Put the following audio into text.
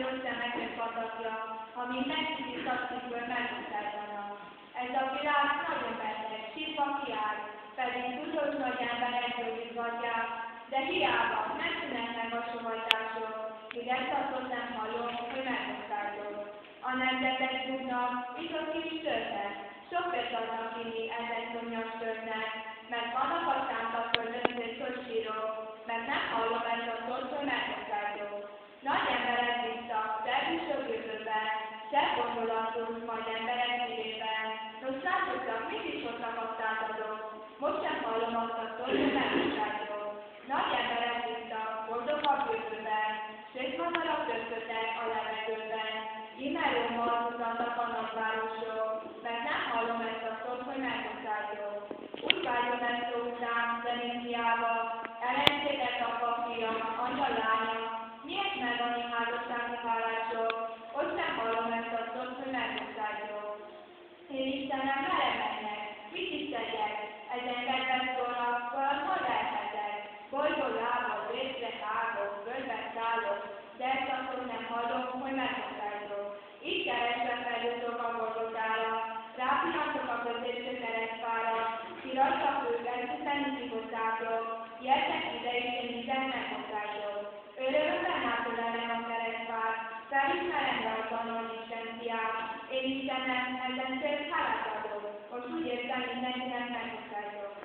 rossz szemekre patakja, ha mindenki visszaszívből megmutatjanak. Ez a világ nagyon beteg, sírva kiáll, pedig tudod, nagy emberek gyógyítgatják, de hiába nem szűnnek meg a sohajtások, míg ezt a szót nem hallom, hogy megmutatjuk. A nemzetek tudnak, iszok kis töltet, sok pénzt adnak inni ezen szomjas töltnek, mert vannak a szántakföldön, hogy sírok, mert nem hallom ezt a szót, hogy megmutatjuk. Nagy emberek bíztak, szerűsök jövőbe, szebb gondolatunk majd emberek szívében. Nos, látottak, mit is hoztak a századok, most sem hallom azt a szót, hogy megmutatjuk. Nagy emberek bíztak, boldogabb jövőben, sőt madarak köszöttek a levegőben. Íme rommal mutatnak a nagyvárosok, mert nem hallom ezt a szót, hogy megmutatjuk. Úgy vágyom ezt szó után, de nincs hiába, ellentétek a papírja, angyal lánya, miért meg annyi házassági hálások, ott sem hallom ezt a szót, hogy megmutatjuk. Én Istenem, merre menjek? Mit is tegyek? Ezen kedves szólnak, valahol lehetek. Bolygó lábon, részre hágok, földbe szállok, de ezt a szót nem hallom, hogy megmutatjuk. Így keresve feljutok a Golgotára, rápillantok a középső keresztfára, ki rajta főleg, hiszen itt igazátok, jöttek ide és én mindent megmutatjuk. Örömben átölelem a keresztfát, felismerem rajta a nagy Isten fiát, én Istenem, ezen szép hálát adok, most úgy érzem, mindenkinek megmutatjuk.